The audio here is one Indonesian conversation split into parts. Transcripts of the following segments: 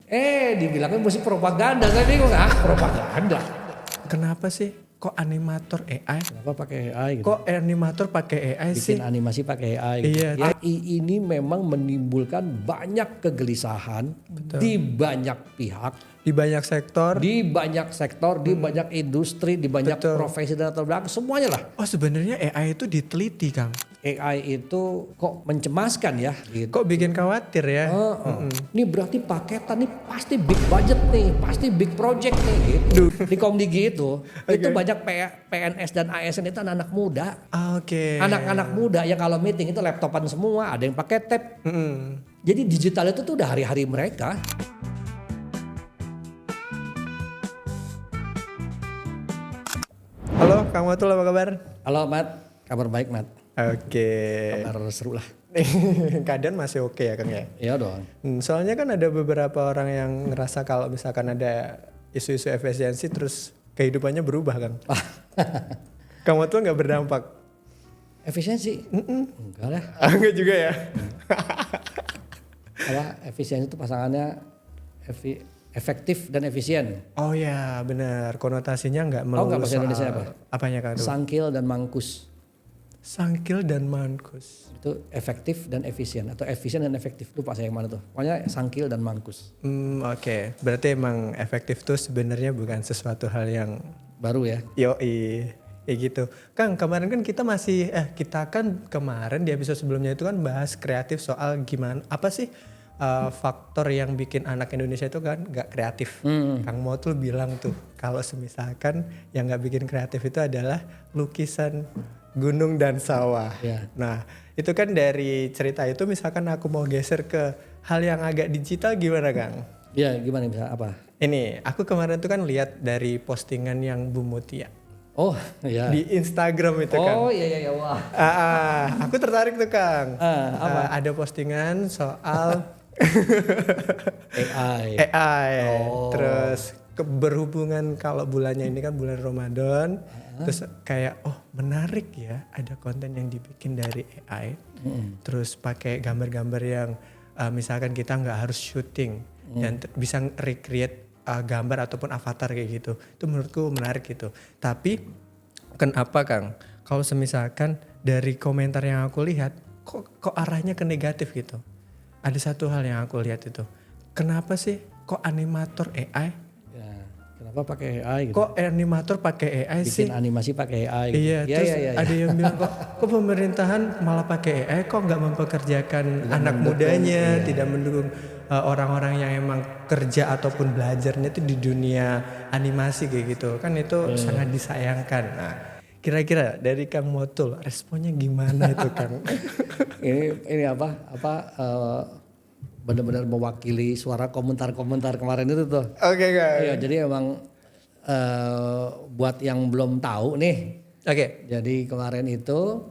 Dibilangnya musik propaganda, saya bingung propaganda. Kenapa sih kok animator AI? Kenapa pakai AI gitu? Kok animator pakai AI sih? Bikin animasi pakai AI gitu. Iya. AI ini memang menimbulkan banyak kegelisahan di banyak pihak, Di banyak sektor. di banyak industri, di banyak profesi dan latar belakang, semuanya lah. Oh sebenarnya AI itu diteliti Kang. AI itu kok mencemaskan ya gitu. Kok bikin khawatir ya? Ini berarti paketan nih pasti big budget nih, pasti big project nih gitu. Di Komdigi itu banyak PNS dan ASN itu anak-anak muda. Oke. Anak-anak muda yang kalau meeting itu laptopan semua, ada yang pakai tab. Jadi digital itu tuh udah hari-hari mereka. Halo Kang Matul, apa kabar? Halo Mat, kabar baik Mat. Oke. Kabar seru lah. Keadaan masih oke ya Kang ya? Iya dong. Soalnya kan ada beberapa orang yang ngerasa kalau misalkan ada isu-isu efisiensi terus kehidupannya berubah Kang. Kang Matul nggak berdampak? Efisiensi? Enggak lah. Enggak juga ya? Efisiensi itu pasangannya efektif dan efisien. Oh ya benar, konotasinya nggak melulu. Tahu nggak bahasa Indonesia apa? Apanya Kang? Sangkil dan mangkus. Sangkil dan mankus. Itu efektif dan efisien atau efisien dan efektif, lupa saya yang mana tuh. Pokoknya sangkil dan mangkus. Oke. Berarti emang efektif tuh sebenarnya bukan sesuatu hal yang Baru ya. yoi. Ya gitu. Kang, kemarin kan kita kan kemarin di episode sebelumnya itu kan bahas kreatif soal gimana apa sih faktor yang bikin anak Indonesia itu kan gak kreatif. Kang Mo tuh bilang tuh kalau semisalkan yang gak bikin kreatif itu adalah lukisan gunung dan sawah. Ya. Nah itu kan dari cerita itu misalkan aku mau geser ke hal yang agak digital gimana Kang? Ya gimana bisa apa? Ini aku kemarin tuh kan lihat dari postingan yang Bu Mutia. Oh iya. Di Instagram itu kan. Oh iya wah. Aku tertarik tuh Kang. Apa? Ada postingan soal AI. AI. Oh. Terus berhubungan kalau bulannya ini kan bulan Ramadan. Terus kayak menarik ya ada konten yang dibikin dari AI. Terus pakai gambar-gambar yang misalkan kita nggak harus syuting dan bisa recreate gambar ataupun avatar kayak gitu. Itu menurutku menarik gitu. Tapi kenapa Kang? Kalau semisalkan dari komentar yang aku lihat kok arahnya ke negatif gitu. Ada satu hal yang aku lihat itu. Kenapa sih kok animator AI? Ya, kenapa pakai AI gitu? Kok animator pakai AI Bikin sih? animasi pakai AI gitu. Iya, terus Iya. ada yang bilang kok pemerintahan malah pakai AI, kok nggak mempekerjakan anak mudanya, tidak mendukung orang-orang yang emang kerja ataupun belajarnya itu di dunia animasi kayak gitu. Kan itu sangat disayangkan. Nah, kira-kira dari Kang Motul responnya gimana itu Kang? ini benar-benar mewakili suara komentar-komentar kemarin itu tuh. Oke Kang. Iya, jadi emang buat yang belum tahu nih. Oke. Jadi kemarin itu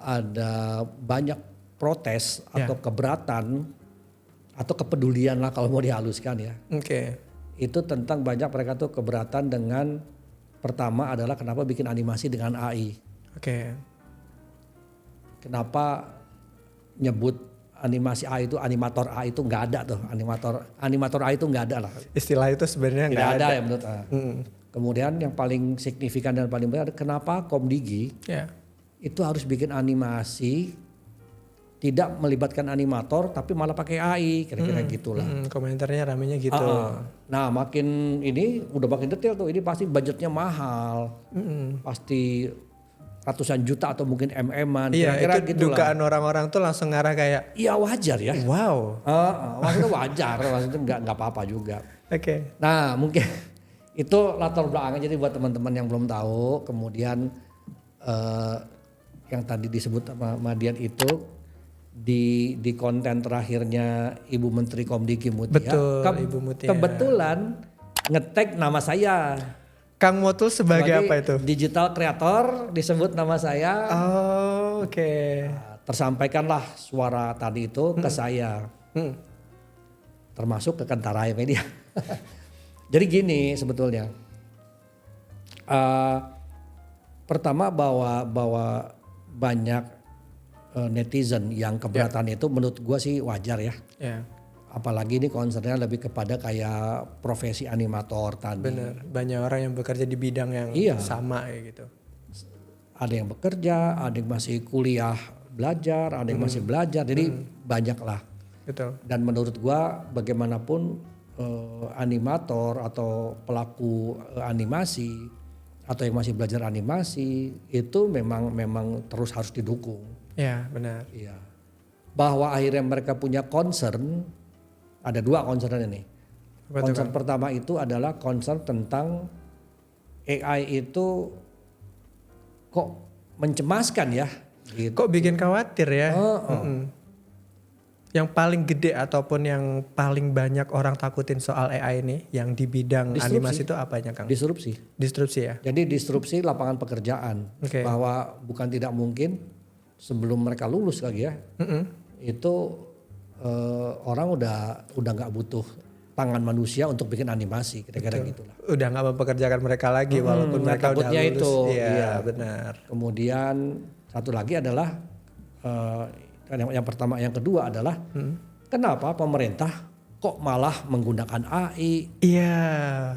ada banyak protes atau keberatan atau kepedulian lah kalau mau dihaluskan ya. Oke. Itu tentang banyak mereka tuh keberatan dengan pertama adalah kenapa bikin animasi dengan AI. Oke. Kenapa nyebut animasi AI itu animator AI itu nggak ada tuh, animator AI itu nggak ada lah. Istilah itu sebenarnya Tidak nggak ada ada. ya menurut saya. Kemudian yang paling signifikan dan paling benar kenapa Komdigi itu harus bikin animasi tidak melibatkan animator tapi malah pakai AI kira-kira gitulah. Komentarnya ramenya gitu. Nah makin ini udah makin detail tuh, ini pasti budgetnya mahal, pasti ratusan juta atau mungkin MM-an. Iya, kira-kira itu gitulah. dugaan orang-orang tuh langsung ngarah kayak Iya wajar ya. wow. Maksudnya wajar, maksudnya nggak apa-apa juga. Oke. Nah mungkin itu latar belakangnya, jadi buat teman-teman yang belum tahu. Kemudian yang tadi disebut sama Madian itu di konten terakhirnya Ibu Menteri Komdigi Mutia. Betul, Ibu Mutia. Kebetulan nge-tag nama saya. Kang Motul sebagai apa itu? Digital creator, disebut nama saya. Oh, oke. Tersampaikanlah suara tadi itu ke saya. Termasuk ke Kentaraya Media. Jadi gini sebetulnya. Pertama bahwa banyak netizen yang keberatan itu menurut gua sih wajar ya. Apalagi ini concernnya lebih kepada kayak profesi animator tadi. Bener, banyak orang yang bekerja di bidang yang sama kayak gitu. Ada yang bekerja, ada yang masih kuliah belajar, ada yang masih belajar, jadi banyak lah. Betul. Dan menurut gua bagaimanapun animator atau pelaku animasi atau yang masih belajar animasi itu memang terus harus didukung. Ya benar. Iya. Bahwa akhirnya mereka punya concern, ada 2 concern ini. Concern pertama itu adalah concern tentang AI itu kok mencemaskan ya. Gitu. Kok bikin khawatir ya? Yang paling gede ataupun yang paling banyak orang takutin soal AI ini yang di bidang animasi itu apanya Kang? Disrupsi. Disrupsi ya? Jadi disrupsi lapangan pekerjaan. Bahwa bukan tidak mungkin sebelum mereka lulus lagi ya. Itu orang udah nggak butuh tangan manusia untuk bikin animasi kira-kira gitulah. Udah nggak mempekerjakan mereka lagi walaupun mereka udah lulus. Itu, iya benar. Kemudian satu lagi adalah yang pertama, yang kedua adalah kenapa pemerintah kok malah menggunakan AI? Iya,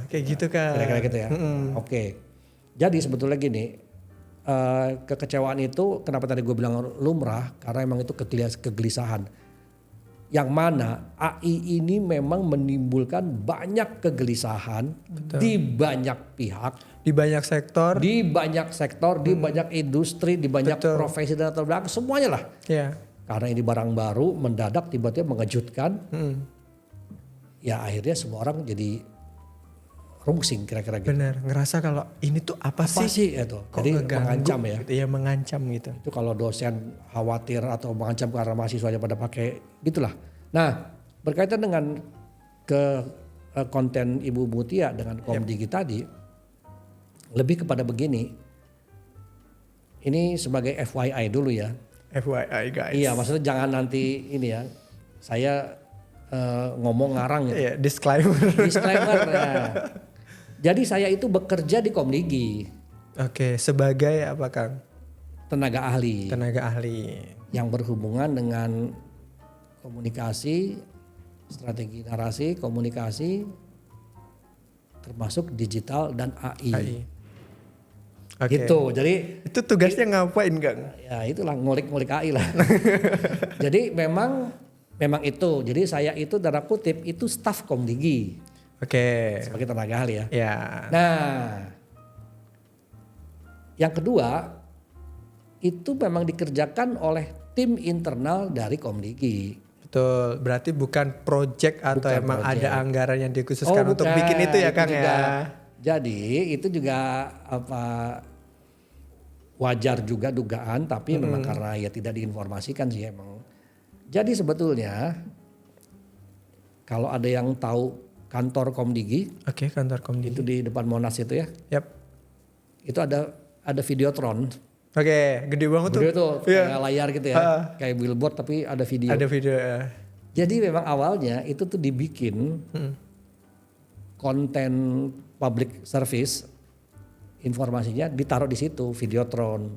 kayak gitu kan. Kira-kira gitu ya. Oke. Jadi sebetulnya gini, kekecewaan itu kenapa tadi gue bilang lumrah karena emang itu kegelisahan. Yang mana AI ini memang menimbulkan banyak kegelisahan di banyak pihak, di banyak sektor, di banyak industri, di banyak profesi dan latar belakang semuanya lah. Yeah. Karena ini barang baru mendadak tiba-tiba mengejutkan, ya akhirnya semua orang jadi rungsing kira-kira gitu. Bener, ngerasa kalau ini tuh apa sih itu? Jadi mengancam ya. Iya mengancam gitu. Itu kalau dosen khawatir atau mengancam karena mahasiswanya pada pakai gitulah. Nah berkaitan dengan konten Ibu Mutia dengan Komdigi tadi, lebih kepada begini. Ini sebagai FYI dulu ya. FYI guys. Iya maksudnya jangan nanti ini ya. Saya ngomong ngarang gitu. Iya, disclaimer. Ya. Jadi saya itu bekerja di Komdigi. Oke, sebagai apa Kang? Tenaga ahli. Tenaga ahli. Yang berhubungan dengan komunikasi, strategi narasi, komunikasi, termasuk digital dan AI. Okay. Gitu, jadi itu tugasnya ngapain Kang? Ya itulah ngulik-ngulik AI lah. Jadi memang itu. Jadi saya itu tanda kutip itu staf Komdigi. Oke. Sebagai tenaga ahli ya. Ya. Nah, yang kedua itu memang dikerjakan oleh tim internal dari Komdigi. Betul. Berarti bukan project atau emang ada anggaran yang dikhususkan untuk bikin itu ya Kang juga, ya. Jadi itu juga wajar juga dugaan, tapi memang karena ya tidak diinformasikan sih emang. Jadi sebetulnya kalau ada yang tahu kantor Komdigi, kantor Komdigi itu di depan Monas itu ya. Yap. Itu ada videotron. Gede banget tuh. Video tuh kayak layar gitu ya, kayak billboard tapi ada video. Ada video. Jadi memang awalnya itu tuh dibikin konten public service, informasinya ditaruh di situ, videotron.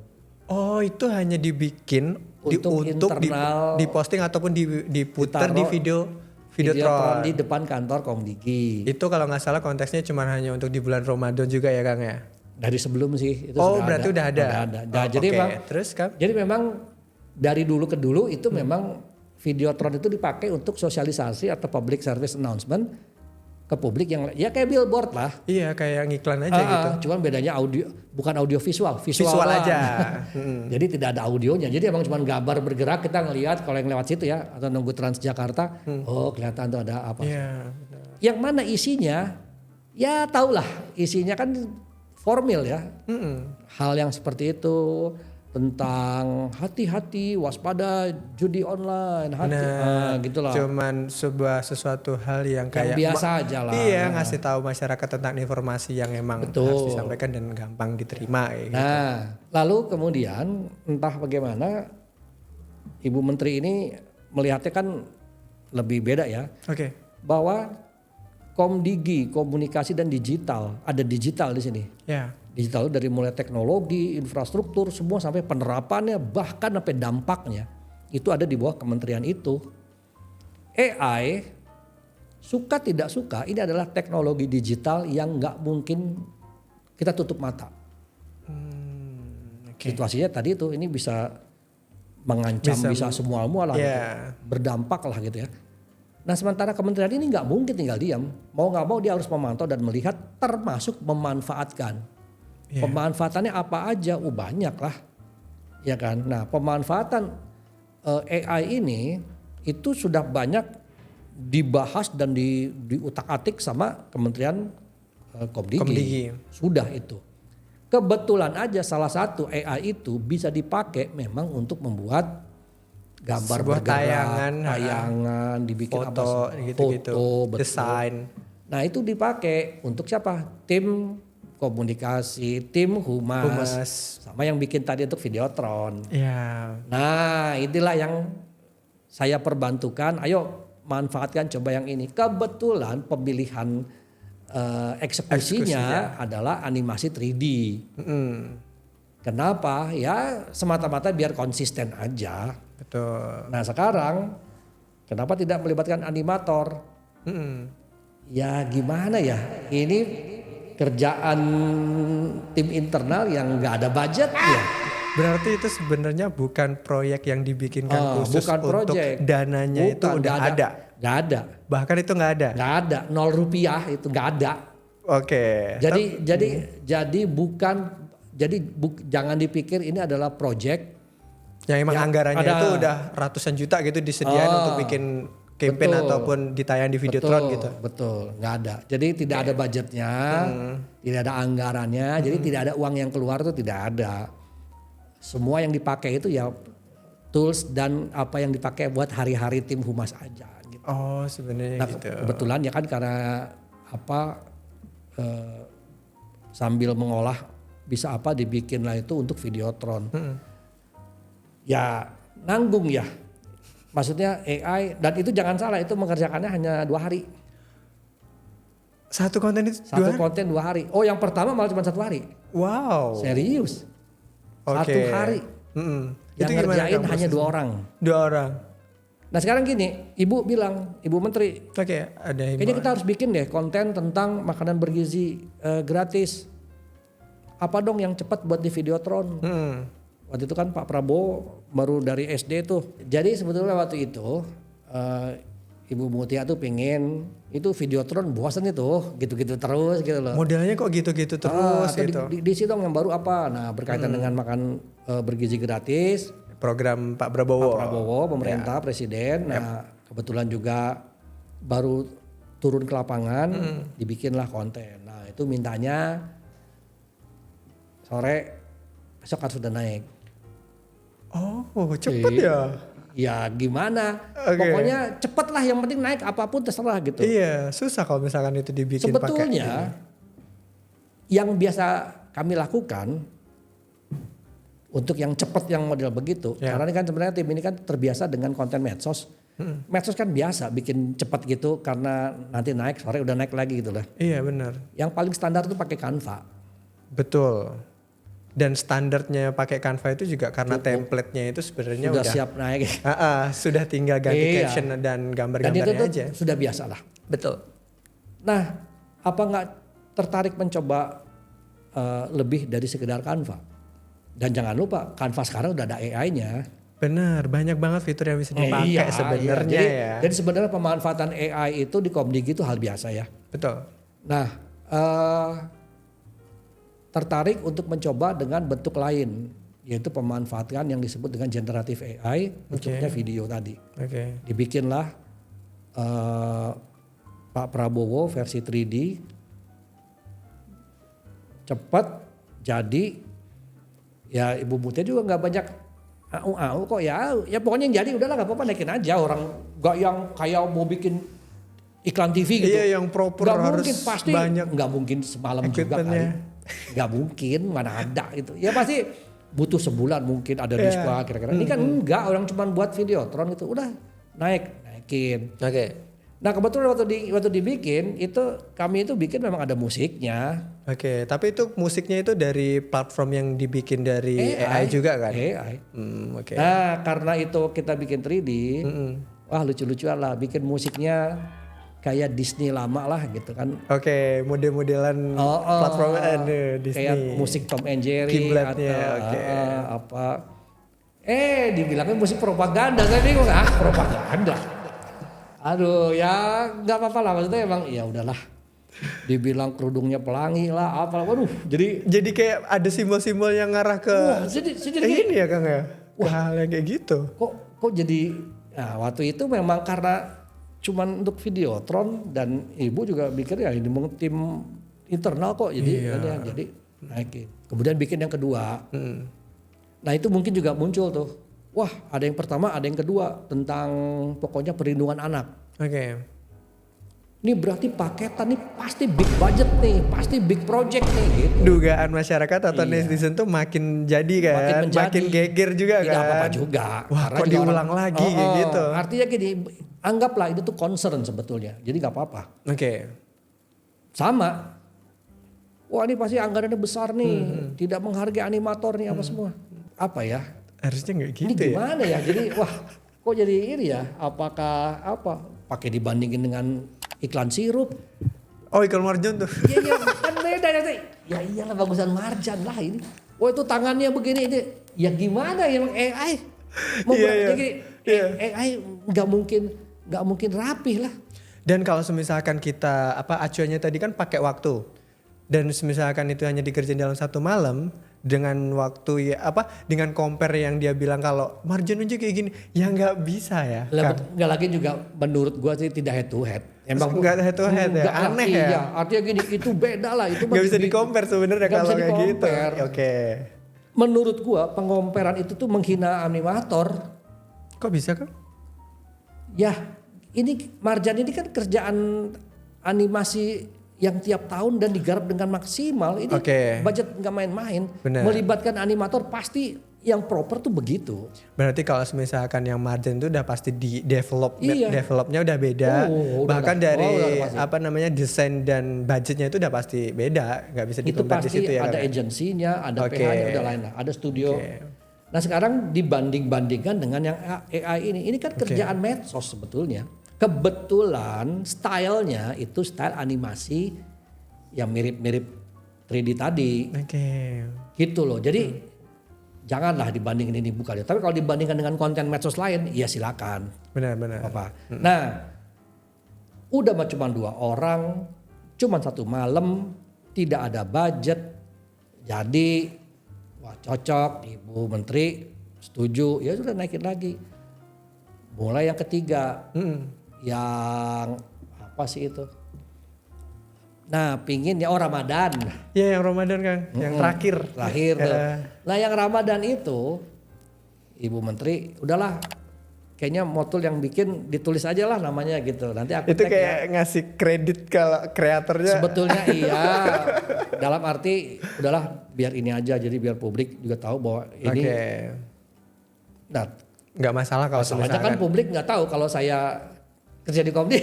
Oh itu hanya dibikin untuk internal, diposting ataupun diputar di videotron di depan kantor Komdigi. Itu kalau nggak salah konteksnya cuma hanya untuk di bulan Ramadan juga ya Kang ya? Dari sebelum sih itu berarti udah ada. Nah, jadi memang terus Kang? Jadi memang dari dulu ke dulu itu memang videotron itu dipakai untuk sosialisasi atau public service announcement ke publik yang ya kayak billboard lah. Iya kayak ngiklan aja gitu. Cuman bedanya bukan audio visual aja. Jadi tidak ada audionya. Jadi emang cuma gambar bergerak kita ngelihat kalau yang lewat situ ya atau nunggu Transjakarta, oh kelihatan tuh ada apa. Iya, yang mana isinya ya tahulah isinya kan formil ya. Hal yang seperti itu tentang hati-hati, waspada judi online, gitulah. Cuman sesuatu hal yang kayak biasa aja lah. Iya, ngasih tahu masyarakat tentang informasi yang emang harus disampaikan dan gampang diterima. Gitu. Nah, lalu kemudian entah bagaimana Ibu Menteri ini melihatnya kan lebih beda ya. Oke. Bahwa Komdigi, komunikasi dan digital, ada digital di sini. Ya. Digital dari mulai teknologi, infrastruktur, semua sampai penerapannya, bahkan sampai dampaknya. Itu ada di bawah kementerian itu. AI suka tidak suka ini adalah teknologi digital yang nggak mungkin kita tutup mata. Situasinya tadi itu ini bisa mengancam, bisa semua lah, gitu. Berdampak lah gitu ya. Nah sementara kementerian ini nggak mungkin tinggal diam, mau nggak mau dia harus memantau dan melihat, termasuk memanfaatkan. Pemanfaatannya apa aja, banyak lah, ya kan. Nah pemanfaatan AI ini itu sudah banyak dibahas dan diutak-atik sama Kementerian Komdigi. Sudah itu. Kebetulan aja salah satu AI itu bisa dipakai memang untuk membuat gambar sebuah bergerak, tayangan, dibikin foto, foto, desain. Nah itu dipakai untuk siapa? Tim komunikasi, tim humas. Sama yang bikin tadi untuk Videotron. Nah inilah yang saya perbantukan, ayo manfaatkan coba yang ini. Kebetulan pemilihan eksekusinya adalah animasi 3D. Kenapa? Ya semata-mata biar konsisten aja. Betul. Nah sekarang kenapa tidak melibatkan animator? Ya gimana ya? Ini kerjaan tim internal yang nggak ada budget ya. Berarti itu sebenarnya bukan proyek yang dibikinkan khusus bukan untuk project. dananya itu udah ada. Gak ada. Bahkan itu nggak ada. Gak ada. 0 rupiah itu gak ada. Oke. Jadi bukan. Jadi jangan dipikir ini adalah project. Yang emang anggarannya itu udah ratusan juta gitu disediain untuk bikin campaign ataupun ditayang di Videotron gitu. Betul, nggak ada. Jadi tidak ada budgetnya, tidak ada anggarannya, jadi tidak ada uang yang keluar itu tidak ada. Semua yang dipakai itu ya tools dan apa yang dipakai buat hari-hari tim humas aja. Gitu. Oh sebenarnya gitu. Kebetulan ya kan karena sambil mengolah bisa apa dibikin lah itu untuk Videotron. Ya nanggung ya. Maksudnya AI dan itu jangan salah itu mengerjakannya hanya 2 hari. Satu konten itu konten 2 hari. Oh yang pertama malah cuma 1 hari. Wow. Serius. 1 hari. Yang itu ngerjain hanya 2 orang. 2 orang. Nah sekarang gini, Ibu bilang, Ibu Menteri. Ada kayaknya kita harus bikin deh konten tentang makanan bergizi gratis. Apa dong yang cepat buat di Videotron? Waktu itu kan Pak Prabowo baru dari SD tuh. Jadi sebetulnya waktu itu Ibu Mutia tuh pengen itu Videotron bosan itu gitu-gitu terus gitu loh. Modelnya kok gitu-gitu terus gitu. Di situ yang baru apa? Nah berkaitan dengan makan bergizi gratis. Program Pak Prabowo. Pemerintah, Presiden. Nah kebetulan juga baru turun ke lapangan dibikinlah konten. Nah itu mintanya sore besok harus sudah naik. Oh cepet ya? Ya gimana? Pokoknya cepet lah yang penting naik apapun terserah gitu. Iya susah kalau misalkan itu dibikin sebetulnya yang biasa kami lakukan untuk yang cepet yang model begitu. Karena ini kan sebenarnya tim ini kan terbiasa dengan konten medsos. Medsos kan biasa bikin cepet gitu karena nanti naik sore udah naik lagi gitu lah. Iya benar. Yang paling standar tuh pakai Canva. Betul. Dan standarnya pakai Canva itu juga karena template-nya itu sebenarnya udah siap naik. Sudah tinggal ganti caption dan gambar-gambarnya dan itu aja. Sudah biasa lah. Betul. Nah, apa nggak tertarik mencoba lebih dari sekedar Canva? Dan jangan lupa Canva sekarang udah ada AI-nya. Benar, banyak banget fitur yang bisa dipakai sebenarnya ya. Jadi sebenarnya pemanfaatan AI itu di Komdigi itu hal biasa ya. Betul. Nah, tertarik untuk mencoba dengan bentuk lain, yaitu pemanfaatan yang disebut dengan generatif AI, bentuknya video tadi. Dibikinlah Pak Prabowo versi 3D, cepat jadi, ya Ibu Mutia juga nggak banyak kok ya pokoknya yang jadi udahlah nggak apa-apa naikin aja, orang nggak yang kayak mau bikin iklan TV gitu. Iya yang proper harus mungkin, pasti banyak. Nggak mungkin semalam juga kali. Gak mungkin, mana ada itu. Ya pasti butuh sebulan mungkin ada dispa kira-kira. Ini kan enggak, orang cuma buat Videotron gitu. Udah naikin. Nah kebetulan waktu dibikin itu kami itu bikin memang ada musiknya. Tapi itu musiknya itu dari platform yang dibikin dari AI juga kan? AI. Nah karena itu kita bikin 3D, wah lucu-lucuan lah bikin musiknya kayak Disney lama lah gitu kan. Oke, model-modelan platform Disney. Kayak musik Tom and Jerry Kiblatnya, atau apa. Dibilangnya musik propaganda. Saya bingung, propaganda. Aduh, ya nggak apa-apa lah, maksudnya emang ya udahlah. Dibilang kerudungnya pelangi lah, apa, waduh. Jadi kayak ada simbol-simbol yang ngarah ke ini ya Kang ya. Hal yang kayak gitu. Kok jadi waktu itu memang karena cuman untuk Videotron dan ibu juga pikir ya ini tim internal kok jadi naikin. Kemudian bikin yang kedua. Nah itu mungkin juga muncul tuh. Wah ada yang pertama ada yang kedua tentang pokoknya perlindungan anak. Oke. Ini berarti paketan nih pasti big budget nih, pasti big project nih gitu. Dugaan masyarakat atau netizen tuh makin jadi kan, makin geger juga kan. Tidak apa-apa juga. Wah kok diulang lagi kayak gitu. Artinya gini, anggaplah itu tuh concern sebetulnya, jadi gak apa-apa. Oke. Sama, wah ini pasti anggarannya besar nih, tidak menghargai animator nih apa semua. Apa ya? Harusnya gak gitu ini gimana ya? Jadi wah kok jadi ini ya, apakah pakai dibandingin dengan iklan sirup. Oh iklan Marjan tuh. Iya kan beda ya. Ya iyalah bagusan Marjan lah ini. Oh itu tangannya begini ini. Ya gimana ya emang AI. Mau AI nggak mungkin rapih lah. Dan kalau misalkan kita acuannya tadi kan pakai waktu. Dan misalkan itu hanya dikerjain dalam satu malam dengan waktu dengan compare yang dia bilang kalau Marjan aja kayak gini ya nggak bisa ya. Nggak lagi juga menurut gua sih tidak head to head. Emang nggak head to head ya, aneh ya. Iya, artinya gini itu beda lah itu. Nggak bisa di-compare sebenarnya kalau kayak gitu. Oke. Menurut gua pengomperan itu tuh menghina animator. Kok bisa kan? Ya ini Marjan ini kan kerjaan animasi yang tiap tahun dan digarap dengan maksimal. Ini budget nggak main-main. Melibatkan animator pasti yang proper tuh begitu. Berarti kalau misalkan yang Marjan itu udah pasti di developnya udah beda. Bahkan dari desain dan budgetnya itu udah pasti beda. Nggak bisa di-compare di situ ya. Ada agensinya, ada PH-nya udah lain lah. Ada studio. Nah sekarang dibanding-bandingkan dengan yang AI ini. Ini kan kerjaan medsos sebetulnya. Kebetulan stylenya itu style animasi yang mirip-mirip 3D tadi. Gitu loh. Jadi janganlah dibandingin ini bukan. Tapi kalau dibandingkan dengan konten medsos lain, ya silakan. Benar-benar. Nah, udah cuma 2 orang, cuma 1 malam, tidak ada budget. Jadi, wah cocok, Ibu Menteri setuju, ya sudah naikin lagi. Mulai yang ketiga, yang apa sih itu? Nah pinginnya Ramadan. Iya yang Ramadan Kang, yang terakhir. Nah yang Ramadan itu Ibu Menteri udahlah kayaknya motul yang bikin ditulis aja lah namanya gitu. Nanti aku itu kayak ngasih kredit kalau kreatornya. Sebetulnya iya. Dalam arti udahlah biar ini aja jadi biar publik juga tahu bahwa ini. Nah nggak masalah kalau masalahnya kan publik nggak tahu kalau saya kerja di Komdi.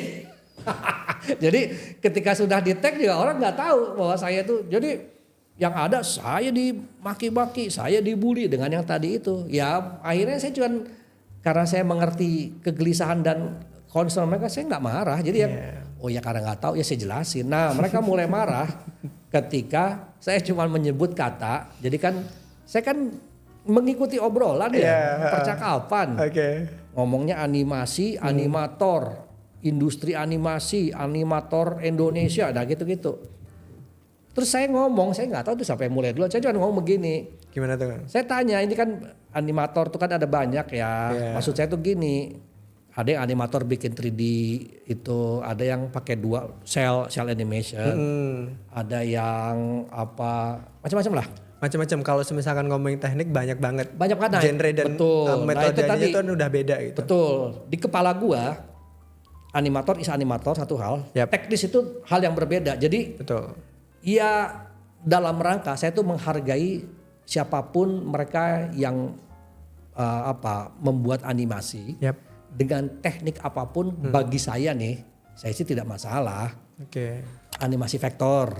Jadi ketika sudah di tag juga orang nggak tahu bahwa saya tuh jadi yang ada saya dimaki-maki, saya dibully dengan yang tadi itu. Ya akhirnya saya cuma karena saya mengerti kegelisahan dan concern mereka saya nggak marah. Jadi ya karena nggak tahu ya saya jelasin. Nah mereka mulai marah ketika saya cuma menyebut kata. Jadi kan saya kan mengikuti obrolan percakapan. Ngomongnya animasi, animator. Industri animasi, animator Indonesia, nah gitu-gitu. Terus saya ngomong, saya nggak tahu tuh sampai mulai dulu. Saya cuma ngomong begini. Gimana tuh Kang? Saya tanya, ini kan animator tuh kan ada banyak ya. Maksud saya tuh gini, ada yang animator bikin 3D itu, ada yang pakai 2 cell animation, ada yang macam-macam lah. Macam-macam. Kalau misalkan ngomongin teknik banyak banget. Banyak banget. Genre dan metodenya itu udah beda gitu. Betul. Di kepala gua animator is animator satu hal, teknis itu hal yang berbeda. Jadi ya dalam rangka saya tuh menghargai siapapun mereka yang membuat animasi dengan teknik apapun. Bagi saya nih, saya sih tidak masalah. Animasi vektor,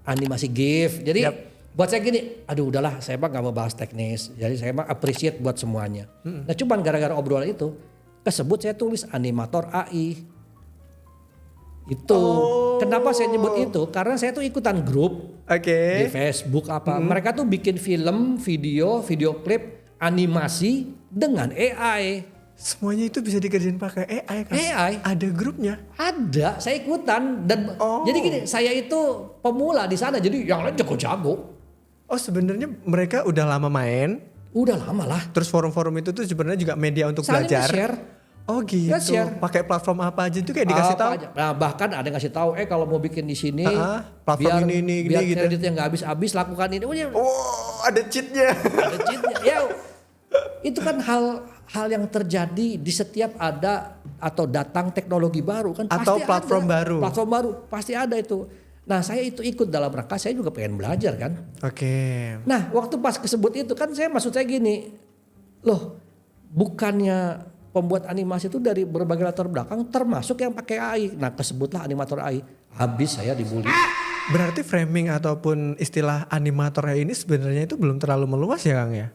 animasi GIF. Jadi buat saya gini, aduh udahlah saya mah gak mau bahas teknis. Jadi saya mah appreciate buat semuanya. Nah cuman gara-gara obrolan itu kesebut saya tulis animator AI. Itu kenapa saya nyebut itu? Karena saya tuh ikutan grup di Facebook apa. Mereka tuh bikin film, video klip, animasi dengan AI. Semuanya itu bisa dikerjain pakai AI kan? AI. Ada grupnya? Ada, saya ikutan dan jadi gini, saya itu pemula di sana, jadi yang lain jago-jago. Oh sebenarnya mereka udah lama main? Udah lama lah. Terus forum-forum itu tuh sebenarnya juga media untuk Saling belajar? share. Oh gitu. Pakai platform apa aja tuh kayak dikasih tahu? Nah bahkan ada yang kasih tahu, kalau mau bikin di sini, platform biar ini gitu. kreditnya nggak habis-habis, lakukan ini. Oh ada cheatnya. Ada cheatnya. Ya, itu kan hal yang terjadi di setiap ada atau datang teknologi baru kan atau pasti platform ada. baru. Platform baru pasti ada itu. Nah saya itu ikut dalam rangka saya juga pengen belajar kan. Nah waktu pas kesebut itu kan maksud saya gini, loh bukannya pembuat animasi itu dari berbagai latar belakang termasuk yang pakai AI. Nah kesebutlah animator AI, habis saya dibully. Berarti framing ataupun istilah animator ini sebenarnya itu belum terlalu meluas ya Kang ya?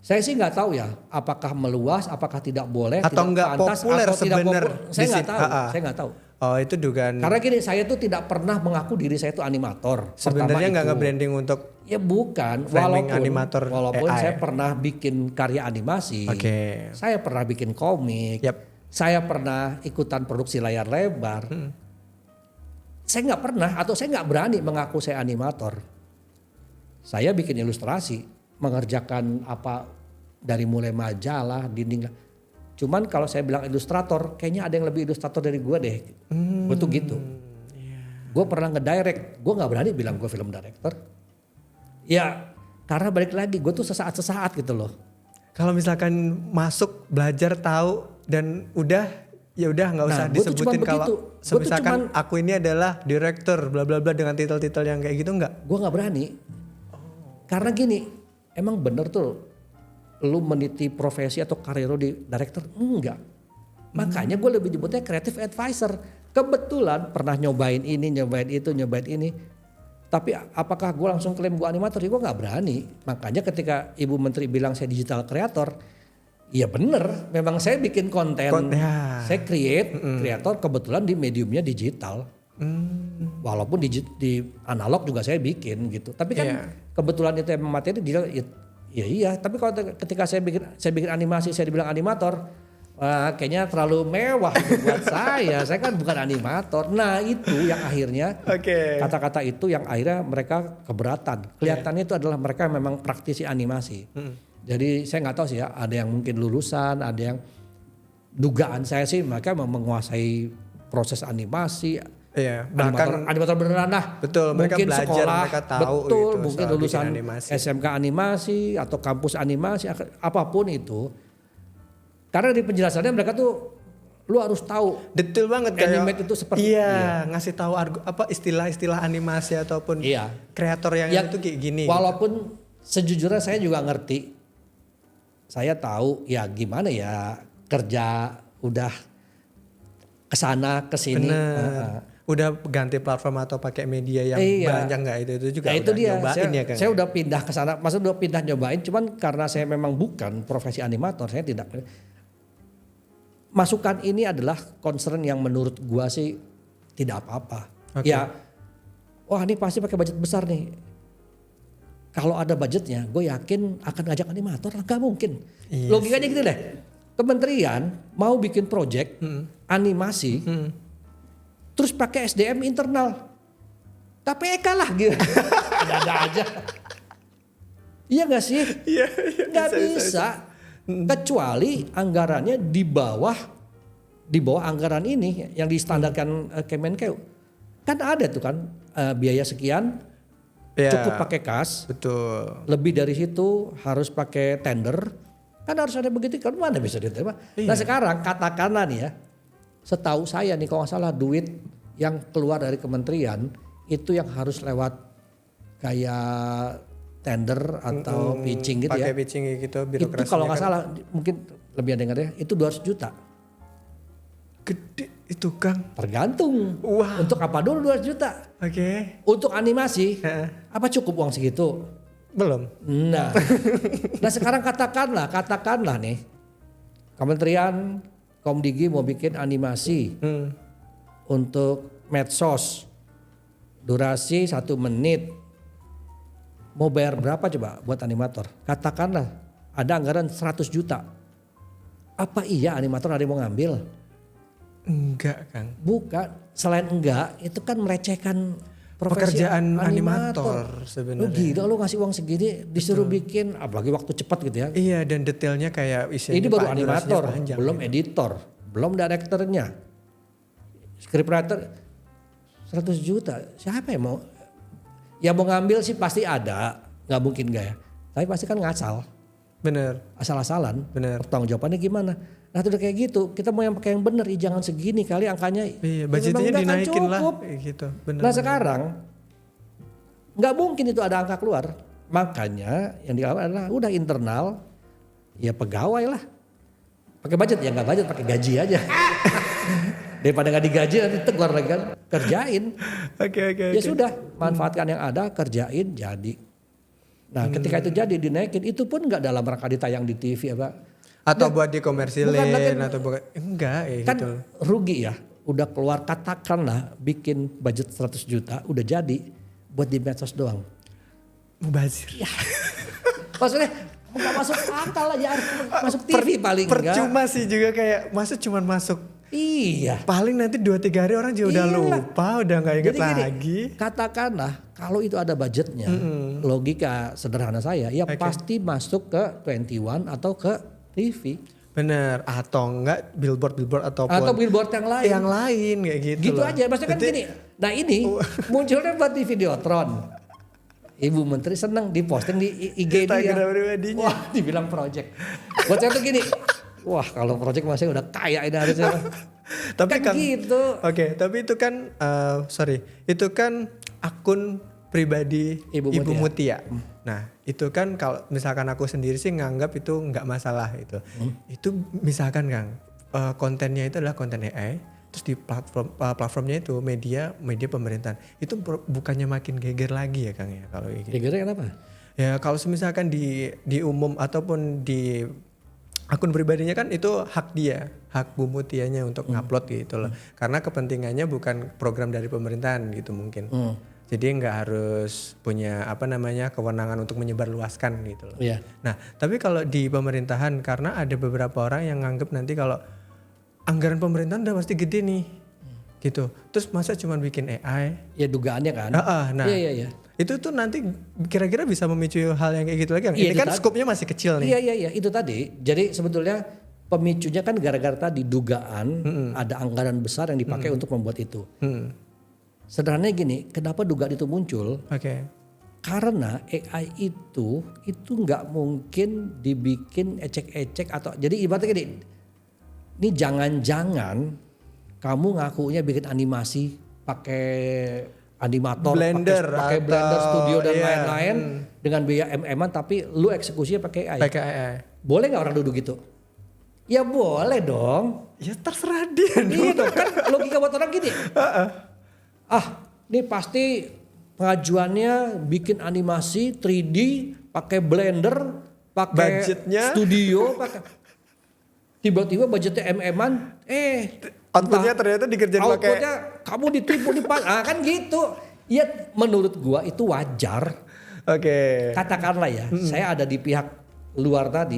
Saya sih nggak tahu ya, apakah meluas, apakah tidak boleh, atau nggak populer sebenarnya. Saya nggak tahu, saya nggak tahu. Oh itu dugaan. Karena gini, saya tuh tidak pernah mengaku diri saya itu animator. Sebenarnya nggak nge-branding untuk. Ya bukan, walaupun saya pernah bikin karya animasi, saya pernah bikin komik, saya pernah ikutan produksi layar lebar. Saya nggak pernah atau saya nggak berani mengaku saya animator. Saya bikin ilustrasi, mengerjakan apa dari mulai majalah, dinding. Cuman kalau saya bilang ilustrator, kayaknya ada yang lebih ilustrator dari gue deh. Gue tuh gitu. Gue pernah ngedirect, gue nggak berani bilang gue film director. Ya karena balik lagi, gue tuh sesaat-sesaat gitu loh. Kalau misalkan masuk belajar tahu dan udah ya udah nggak usah disebutin kalau misalkan aku ini adalah director bla bla bla dengan titel-titel yang kayak gitu nggak? Gue nggak berani. Karena gini, emang bener tuh lu meniti profesi atau karir lu di director? Enggak. Makanya gue lebih nyebutnya creative advisor. Kebetulan pernah nyobain ini, nyobain itu, nyobain ini. Tapi apakah gue langsung klaim gue animator? Ya gue gak berani. Makanya ketika Ibu Menteri bilang saya digital creator, ya bener. Memang saya bikin konten, saya kreator kebetulan di mediumnya digital. Walaupun di analog juga saya bikin gitu. Tapi kan kebetulan itu emang materi digital. Ya iya, tapi kalau ketika saya bikin animasi, saya dibilang animator, wah kayaknya terlalu mewah buat saya. Saya kan bukan animator. Nah itu yang akhirnya kata-kata itu yang akhirnya mereka keberatan. Kelihatannya itu adalah mereka memang praktisi animasi. Jadi saya nggak tahu sih ya, ada yang mungkin lulusan, ada yang dugaan saya sih mereka memang menguasai proses animasi. Iya, bahkan animator beneran lah. Betul, mereka mungkin belajar, sekolah, mereka tahu betul, gitu, mungkin lulusan SMK animasi atau kampus animasi, apapun itu. Karena di penjelasannya mereka tuh lu harus tahu. Detail banget animate itu seperti ngasih tahu apa istilah-istilah animasi ataupun kreator yang itu kayak gini. Walaupun sejujurnya saya juga ngerti. Saya tahu ya gimana ya kerja udah kesana kesini. Udah ganti platform atau pakai media yang banyak nggak itu juga itu udah dia. nyobain ya kan? Saya udah pindah ke sana, maksudnya udah pindah nyobain, cuman karena saya memang bukan profesi animator, saya tidak. Masukan ini adalah concern yang menurut gua sih tidak apa-apa. Ya, wah ini pasti pakai budget besar nih. Kalau ada budgetnya, gue yakin akan ngajak animator, nggak mungkin. Logikanya gitu deh. Kementerian mau bikin project animasi. Terus pakai SDM internal. KPK lah gitu. Ada aja. Iya gak sih? Iya. Gak bisa. Kecuali anggarannya di bawah anggaran ini yang distandarkan Kemenkeu. Kan ada tuh kan biaya sekian cukup pakai kas. Betul. Lebih dari situ harus pakai tender. Kan harus ada begitu. Kan mana bisa diterima. Nah sekarang katakanlah nih ya. Setahu saya nih kalau nggak salah duit yang keluar dari kementerian itu yang harus lewat kayak tender atau pitching gitu pakai ya. Pitching gitu birokrasinya. Itu kalau nggak kan salah mungkin lebih ada yang dengar ya itu 200 juta. Gede itu Kang. Tergantung. Untuk apa dulu 200 juta? Untuk animasi apa cukup uang segitu? Belum. Nah sekarang katakanlah nih Kementerian Komdigi mau bikin animasi untuk medsos durasi 1 menit mau bayar berapa coba buat animator? Katakanlah ada anggaran 100 juta. Apa iya animator ada yang mau ngambil? Enggak, Kang. Bukan, selain enggak itu kan merecehkan profesi Pekerjaan animator sebenarnya. Lu gila lu ngasih uang segini disuruh bikin apalagi waktu cepat gitu ya. Iya, dan detailnya kayak isinya Ini baru durasinya animator, panjang, belum gitu. editor, belum direkturnya. Scriptwriter 100 juta, siapa yang mau? Ya mau ngambil sih pasti ada, nggak mungkin nggak ya. Tapi pasti kan ngasal, Bener. asal-asalan. Bener. Pertanggung jawabannya gimana? Nah udah kayak gitu, kita mau yang pakai yang benar, jangan segini kali angkanya. Iya, Ya budgetnya memang nggak akan dinaikin lah cukup. gitu. Bener. Nah sekarang nggak mungkin itu ada angka keluar. Makanya yang dilakukan adalah udah internal, ya pegawai lah. Pakai budget ya nggak budget, pakai gaji aja. Daripada nggak digaji nanti tegur lagi kan, kerjain. Oke. Ya sudah, manfaatkan yang ada, kerjain jadi. Nah ketika itu jadi dinaikin, itu pun nggak dalam rangka ditayang di TV apa. Atau buat dikomersilin Bukan lagi, atau bukan enggak ya kan gitu. rugi ya. Udah keluar katakanlah bikin budget 100 juta udah jadi buat di medsos doang. Mubazir. Ya. Maksudnya nggak masuk akal aja, harus masuk TV paling enggak. Percuma sih juga kayak cuman masuk. Iya. Paling nanti 2-3 hari orang juga udah Iyalah. lupa, udah nggak inget Jadi gini, lagi. katakanlah kalau itu ada budgetnya, logika sederhana saya, ya pasti masuk ke 21 atau ke TV. Bener, atau enggak billboard ataupun Atau billboard yang lain. yang lain kayak gitu. Gitu loh. aja, maksudnya kan Jadi, gini. Nah ini munculnya buat di Videotron. Ibu Menteri senang diposting di IG dia. Instagram pribadinya. Wah dibilang project. Buat saya tuh gini. Wah kalau project masih udah kaya ini harusnya. Tapi kan gitu. Oke, tapi itu kan itu kan akun pribadi Ibu Mutia. Nah, itu kan kalau misalkan aku sendiri sih nganggap itu nggak masalah itu. Itu misalkan Kang, kontennya itu adalah konten AI, terus di platformnya itu media pemerintahan. Itu bukannya makin geger lagi ya Kang ya kalau kayak gitu. Gegernya kenapa? Ya kalau misalkan di umum ataupun di akun pribadinya kan itu hak dia, hak Bu Mutianya untuk ngupload gitu loh. Karena kepentingannya bukan program dari pemerintahan gitu mungkin. Jadi nggak harus punya kewenangan untuk menyebarluaskan gitu loh. Iya. Nah tapi kalau di pemerintahan karena ada beberapa orang yang nganggap nanti kalau anggaran pemerintahan udah pasti gede nih gitu. Terus masa cuma bikin AI? Ya dugaannya kan. Nah Iya. itu tuh nanti kira-kira bisa memicu hal yang kayak gitu lagi. Iya, Ini kan skopnya masih kecil nih. Iya itu tadi. Jadi sebetulnya pemicunya kan gara-gara tadi dugaan ada anggaran besar yang dipakai untuk membuat itu. Sederhananya gini, kenapa dugaan itu muncul? Oke. Karena AI itu nggak mungkin dibikin ecek-ecek atau jadi ibaratnya gini. Ini jangan-jangan kamu ngakunya bikin animasi pakai animator, pakai Blender Studio dan lain-lain dengan biaya MM-an tapi lu eksekusinya pakai AI. Pakai AI. Boleh nggak orang duduk gitu? Ya boleh dong. Ya terserah dia. Iya dong, kan logika buat orang gini. Ini pasti pengajuannya bikin animasi 3D pakai Blender, pakai budgetnya studio, pakai tiba-tiba budgetnya MM-an, outputnya ternyata dikerjain pakai. Outputnya kamu ditipu kan gitu. Ya menurut gua itu wajar. Oke. Katakanlah ya, saya ada di pihak luar tadi.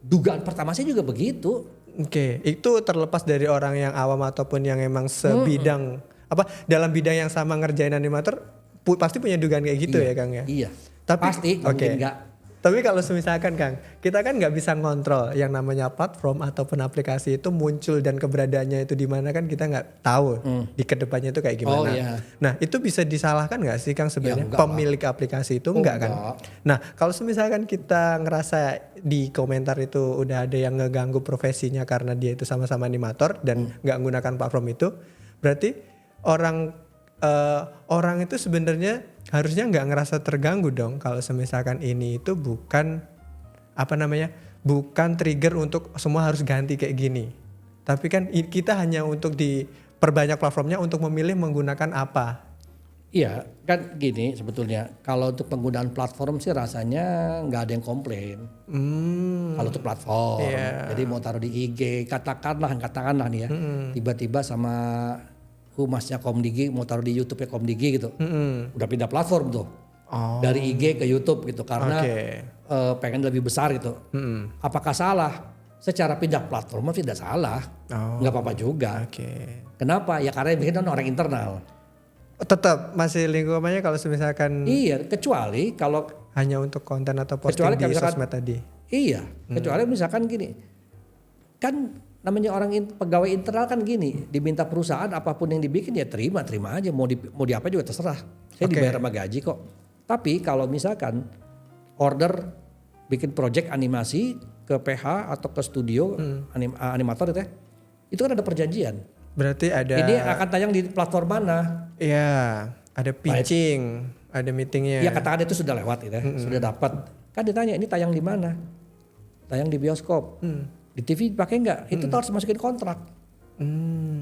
Dugaan pertama saya juga begitu. Oke, itu terlepas dari orang yang awam ataupun yang emang sebidang dalam bidang yang sama ngerjain animator pasti punya dugaan kayak gitu ya Kang ya. Iya. Tapi Pasti mungkin enggak. Tapi kalau misalkan Kang, kita kan nggak bisa ngontrol yang namanya platform ataupun aplikasi itu muncul dan keberadaannya itu di mana kan kita nggak tahu di kedepannya itu kayak gimana. Iya. Nah itu bisa disalahkan nggak sih Kang sebenarnya Ya, pemilik aplikasi itu enggak kan? Nah kalau misalkan kita ngerasa di komentar itu udah ada yang ngeganggu profesinya karena dia itu sama-sama animator dan nggak menggunakan platform itu, berarti orang itu sebenarnya harusnya nggak ngerasa terganggu dong kalau misalkan ini itu bukan bukan trigger untuk semua harus ganti kayak gini. Tapi kan kita hanya untuk diperbanyak platformnya untuk memilih menggunakan apa. Iya kan gini sebetulnya kalau untuk penggunaan platform sih rasanya nggak ada yang komplain. Kalau untuk platform, jadi mau taruh di IG katakanlah nih ya tiba-tiba sama humasnya Komdigi mau taruh di YouTube-nya Komdigi gitu. Udah pindah platform tuh. Dari IG ke YouTube gitu karena pengen lebih besar gitu. Apakah salah? Secara pindah platform tidak salah. Nggak apa-apa juga. Kenapa? Ya karena yang bikin kan orang internal. Tetap masih lingkungannya kalau misalkan. Iya, kecuali kalau hanya untuk konten atau posting di sosmed tadi. Iya, kecuali misalkan gini. Kan namanya pegawai internal kan gini, diminta perusahaan apapun yang dibikin ya terima aja, mau di apa juga terserah. Saya dibayar sama gaji kok. Tapi kalau misalkan order bikin project animasi ke PH atau ke studio animator itu kan ada perjanjian. Berarti ada. Ini akan tayang di platform mana? Iya, ada pitching, ada meetingnya. Iya katakan itu sudah lewat gitu sudah dapat. Kan ditanya ini tayang di mana? Tayang di bioskop. Di TV pakai nggak? Itu harus masukin kontrak.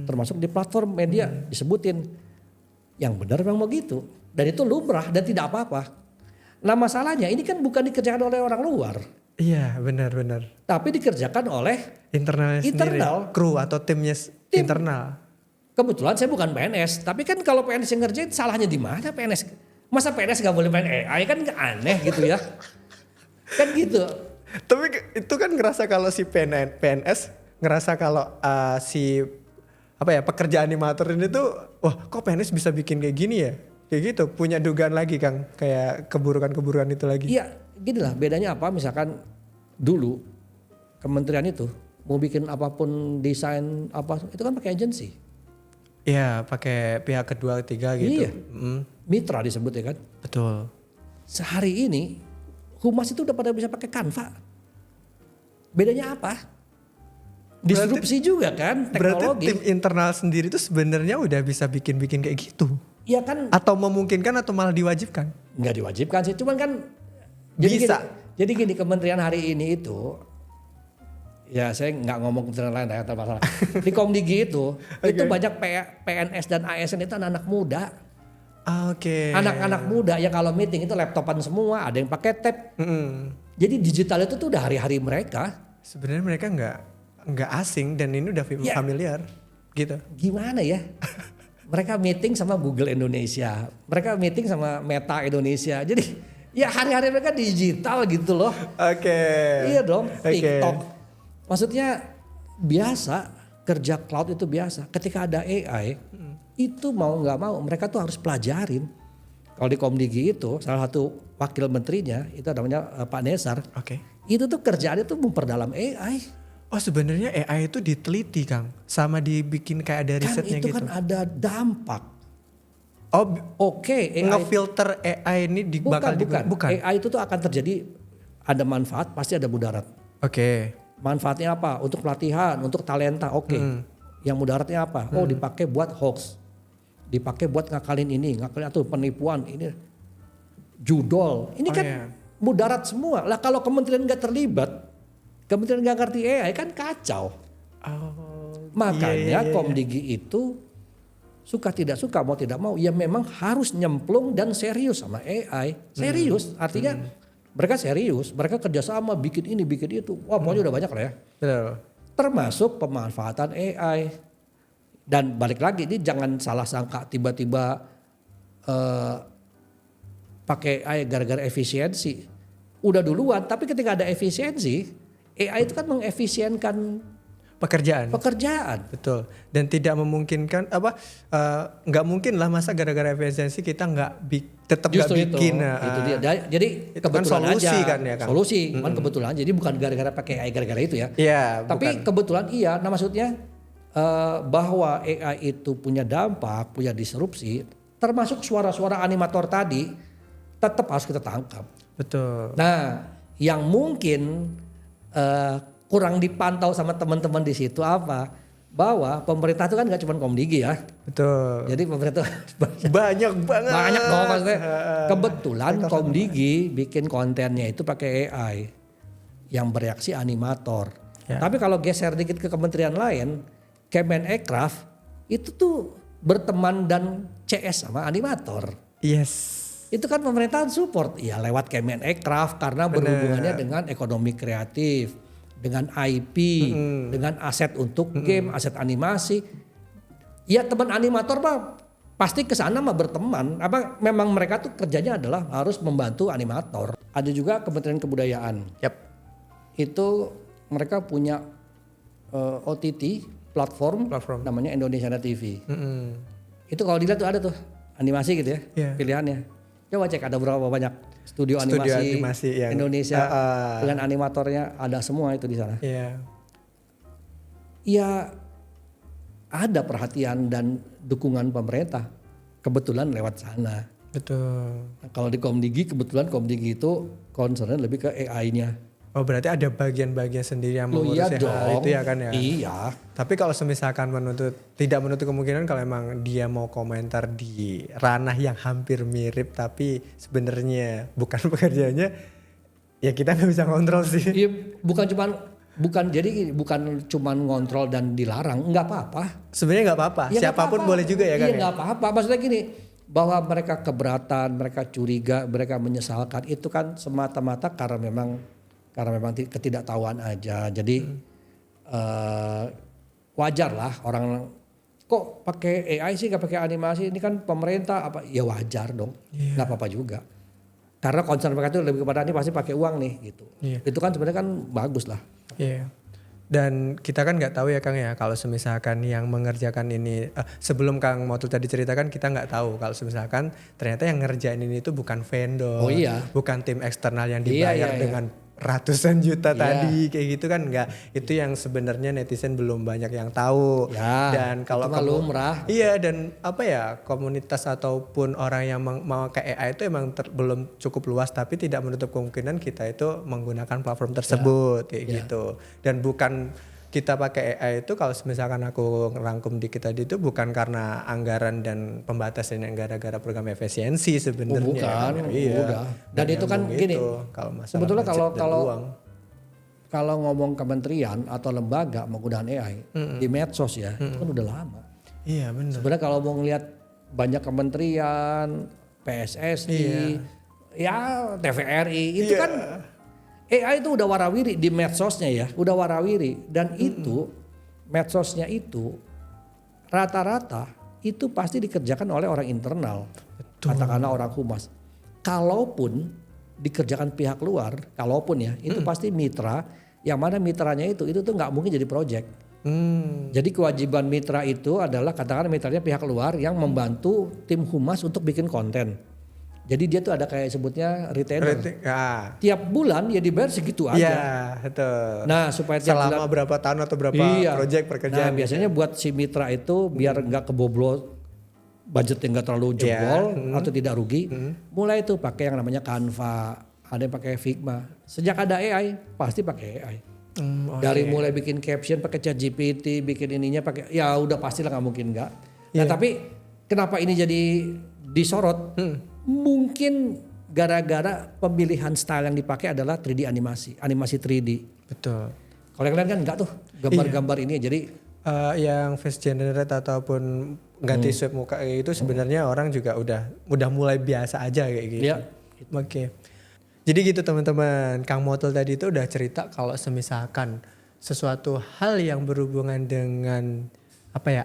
Termasuk di platform media disebutin. Yang benar memang begitu. Dan itu lumrah dan tidak apa-apa. Nah masalahnya ini kan bukan dikerjakan oleh orang luar. Iya benar. Tapi dikerjakan oleh internal sendiri. Kru atau timnya internal. Kebetulan saya bukan PNS. Tapi kan kalau PNS yang ngerjain salahnya di mana PNS? Masa PNS nggak boleh main AI kan aneh gitu ya. Kan gitu. Tapi itu kan ngerasa kalau si PNS ngerasa kalau si pekerja animator ini tuh wah kok PNS bisa bikin kayak gini ya? Kayak gitu punya dugaan lagi Kang kayak keburukan itu lagi. Iya gini lah bedanya apa misalkan dulu kementerian itu mau bikin apapun desain apa itu kan pakai agensi. Iya pakai pihak kedua ketiga gitu. Iya mitra disebut ya kan. Betul. Sehari ini humas itu udah pada bisa pakai Canva. Bedanya apa? Disrupsi juga kan teknologi. Berarti tim internal sendiri itu sebenarnya udah bisa bikin kayak gitu. Iya kan. Atau memungkinkan atau malah diwajibkan? Nggak diwajibkan sih, cuman kan. Bisa. Jadi gini kementerian hari ini itu. Ya saya nggak ngomong kementerian lain ya masalah. Di Komdigi itu banyak PNS dan ASN itu anak-anak muda. Anak-anak muda ya kalau meeting itu laptopan semua, ada yang pakai tab. Jadi digital itu tuh udah hari-hari mereka. Sebenarnya mereka nggak asing dan ini udah familiar gitu. Gimana ya? Mereka meeting sama Google Indonesia, mereka meeting sama Meta Indonesia. Jadi ya hari-hari mereka digital gitu loh. Iya dong, TikTok. Maksudnya biasa kerja cloud itu biasa. Ketika ada AI itu mau nggak mau mereka tuh harus pelajarin. Kalau di Komdigi itu salah satu wakil menterinya itu namanya Pak Nesar. Itu tuh kerjaannya tuh memperdalam AI. Oh sebenarnya AI itu diteliti Kang, sama dibikin kayak ada risetnya gitu. Kan itu kan ada dampak. AI. Ngefilter AI ini bakal bukan. AI itu tuh akan terjadi ada manfaat, pasti ada mudarat. Manfaatnya apa? Untuk pelatihan, untuk talenta, Yang mudaratnya apa? Dipakai buat hoax. Dipakai buat ngakalin atau penipuan ini. Judol. Ini kan mudarat semua. Lah kalau kementerian nggak terlibat, kementerian nggak ngerti AI kan kacau. Makanya Komdigi itu suka tidak suka mau tidak mau ya memang harus nyemplung dan serius sama AI. Serius artinya mereka serius, mereka kerjasama bikin ini bikin itu. Wah pokoknya udah banyak lah ya. Betul. Termasuk pemanfaatan AI. Dan balik lagi ini jangan salah sangka tiba-tiba pakai AI gara-gara efisiensi. Udah duluan tapi ketika ada efisiensi AI itu kan mengefisienkan pekerjaan. Betul. Dan tidak memungkinkan nggak mungkin lah masa gara-gara efisiensi kita tetap nggak bikin. Itu dia. Jadi itu kebetulan kan solusi aja. Kan ya kan? Solusi, cuman kebetulan. Jadi bukan gara-gara pakai AI gara-gara itu ya. Iya. Tapi kebetulan iya. Nah maksudnya bahwa AI itu punya dampak, punya disrupsi, termasuk suara-suara animator tadi tetap harus kita tangkap. Betul. Nah yang mungkin kurang dipantau sama teman-teman di situ apa? Bahwa pemerintah itu kan gak cuma Komdigi ya. Betul. Jadi pemerintah banyak banget. Banyak dong maksudnya. Kebetulan Komdigi bikin kontennya itu pakai AI yang bereaksi animator. Ya. Tapi kalau geser dikit ke kementerian lain, Kemenekraf itu tuh berteman dan CS sama animator. Yes. Itu kan pemerintahan support ya lewat Kemenekraf karena berhubungannya dengan ekonomi kreatif, dengan IP, dengan aset untuk game, aset animasi. Ya teman animator mah pasti ke sana mah berteman. Apa memang mereka tuh kerjanya adalah harus membantu animator. Ada juga Kementerian Kebudayaan. Yap. Itu mereka punya OTT platform namanya Indonesia TV. Itu kalau dilihat tuh ada tuh animasi gitu ya, pilihannya. Coba cek ada berapa banyak studio animasi yang Indonesia dengan animatornya, ada semua itu di sana. Ya ada perhatian dan dukungan pemerintah kebetulan lewat sana. Betul. Nah, kalau di Komdigi kebetulan Komdigi itu concernnya lebih ke AI-nya. Oh berarti ada bagian-bagian sendiri yang mengurus hal itu ya kan ya? Iya. Tapi kalau semisalkan tidak menutup kemungkinan kalau emang dia mau komentar di ranah yang hampir mirip tapi sebenarnya bukan pekerjaannya, ya kita nggak bisa kontrol sih. Iya, bukan cuman ngontrol dan dilarang, nggak apa-apa. Sebenarnya nggak apa-apa, ya, siapapun boleh juga ya kan? Iya nggak apa-apa, maksudnya gini, bahwa mereka keberatan, mereka curiga, mereka menyesalkan itu kan semata-mata karena memang ketidaktahuan aja. Jadi wajar lah orang kok pakai AI sih nggak pakai animasi, ini kan pemerintah apa? Ya wajar dong, nggak apa-apa juga. Karena concern mereka itu lebih kepada ini pasti pakai uang nih gitu. Itu kan sebenarnya kan bagus lah. Iya. Dan kita kan nggak tahu ya Kang ya kalau semisalkan yang mengerjakan ini sebelum Kang Motul tadi ceritakan kita nggak tahu kalau semisalkan ternyata yang ngerjain ini itu bukan vendor, bukan tim eksternal yang dibayar dengan ratusan juta tadi kayak gitu kan nggak, itu yang sebenarnya netizen belum banyak yang tahu dan kalau lumrah. Iya dan apa ya komunitas ataupun orang yang mau ke AI itu emang belum cukup luas tapi tidak menutup kemungkinan kita itu menggunakan platform tersebut kayak gitu dan bukan kita pakai AI itu kalau misalkan aku ngerangkum dikit tadi itu bukan karena anggaran dan pembatasan yang gara-gara program efisiensi sebenarnya. Bukan. Dan itu kan gini. Sebetulnya kalau ngomong kementerian atau lembaga menggunakan AI di medsos ya, itu kan udah lama. Iya benar. Sebenarnya kalau mau ngelihat banyak kementerian, PSSI, TVRI itu kan AI itu udah warawiri di medsosnya ya, udah warawiri dan itu medsosnya itu rata-rata itu pasti dikerjakan oleh orang internal, katakanlah orang humas. Kalaupun dikerjakan pihak luar, kalaupun ya itu pasti mitra, yang mana mitranya itu tuh nggak mungkin jadi project. Jadi kewajiban mitra itu adalah katakanlah mitranya pihak luar yang membantu tim humas untuk bikin konten. Jadi dia tuh ada kayak sebutnya retainer. Tiap bulan ya dibayar segitu aja. Iya, betul. Nah, supaya tiap selama berapa tahun atau berapa project pekerjaan. Nah, biasanya buat si mitra itu biar nggak kebobol, budgetnya nggak terlalu jebol atau tidak rugi, mulai tuh pakai yang namanya Canva, ada yang pakai Figma. Sejak ada AI pasti pakai AI. Dari mulai bikin caption pakai ChatGPT, bikin ininya pakai, ya udah pastilah nggak mungkin nggak. Nah tapi kenapa ini jadi disorot? Mungkin gara-gara pemilihan style yang dipakai adalah 3D animasi 3D. Betul. Kalau yang lain kan enggak tuh gambar-gambar ini jadi yang face generate ataupun ganti swipe muka itu sebenarnya orang juga udah mulai biasa aja kayak gitu. Iya. Oke. Jadi gitu teman-teman, Kang Motul tadi itu udah cerita kalau semisalkan sesuatu hal yang berhubungan dengan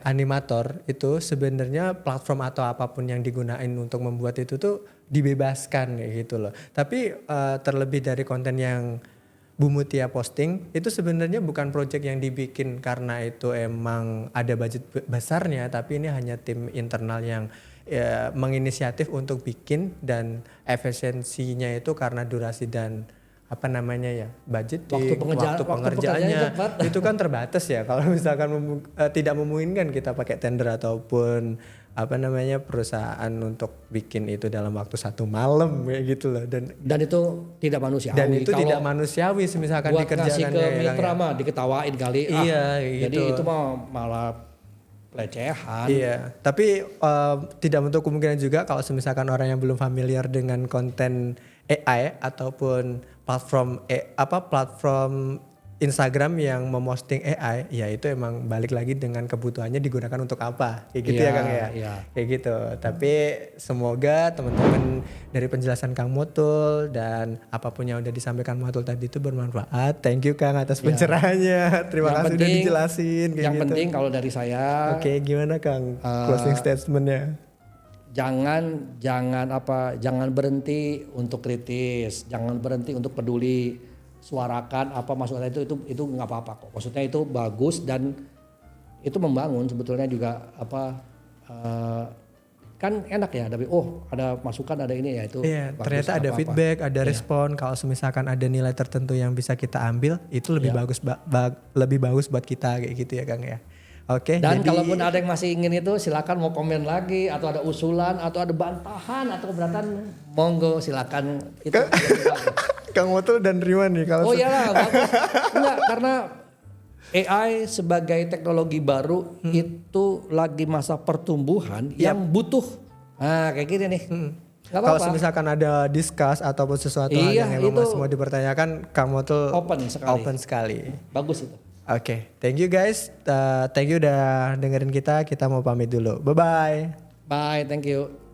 animator itu sebenarnya platform atau apapun yang digunain untuk membuat itu tuh dibebaskan kayak gitu loh. Tapi terlebih dari konten yang Bu Mutia posting itu sebenarnya bukan project yang dibikin karena itu emang ada budget besarnya, tapi ini hanya tim internal yang menginisiatif untuk bikin dan efisiensinya itu karena durasi dan budget waktu pengerjaannya itu kan terbatas ya kalau misalkan tidak memungkinkan kita pakai tender ataupun perusahaan untuk bikin itu dalam waktu 1 malam kayak gitu loh dan itu tidak manusiawi. Dan itu tidak manusiawi misalkan dikerjakan ke mitra mah diketawain kali. Gitu. Jadi itu malah pelecehan. Iya, tapi tidak menutup kemungkinan juga kalau misalkan orang yang belum familiar dengan konten AI ataupun platform Instagram yang memposting AI, ya itu emang balik lagi dengan kebutuhannya digunakan untuk apa, kayak gitu ya Kang ya, kayak gitu. Tapi semoga teman-teman dari penjelasan Kang Motul dan apapun yang udah disampaikan Motul tadi itu bermanfaat. Thank you Kang atas pencerahannya. Terima kasih udah dijelasin. Kayak yang gitu. penting kalau dari saya. Oke, gimana Kang closing statementnya? Jangan berhenti untuk kritis, jangan berhenti untuk peduli. Suarakan apa maksudnya itu nggak apa-apa kok. Maksudnya itu bagus dan itu membangun sebetulnya juga kan enak ya. Tapi ada masukan, ada ini ya itu. Iya, ternyata ada feedback, ada respon. Kalau misalkan ada nilai tertentu yang bisa kita ambil, itu lebih bagus lebih bagus buat kita kayak gitu ya Kang ya. Oke. Dan kalaupun ada yang masih ingin itu silakan mau komen lagi atau ada usulan atau ada bantahan atau keberatan monggo silakan itu. Kang Motul dan Riwan nih kalau. Oh iyalah bagus. Enggak, karena AI sebagai teknologi baru itu lagi masa pertumbuhan yang butuh. Nah, kayak gini nih. Kalau misalkan ada discuss ataupun sesuatu hal yang emang masih mau dipertanyakan, Kang Motul open sekali. Bagus itu. Oke, thank you guys. Thank you udah dengerin kita. Kita mau pamit dulu. Bye-bye. Bye, thank you.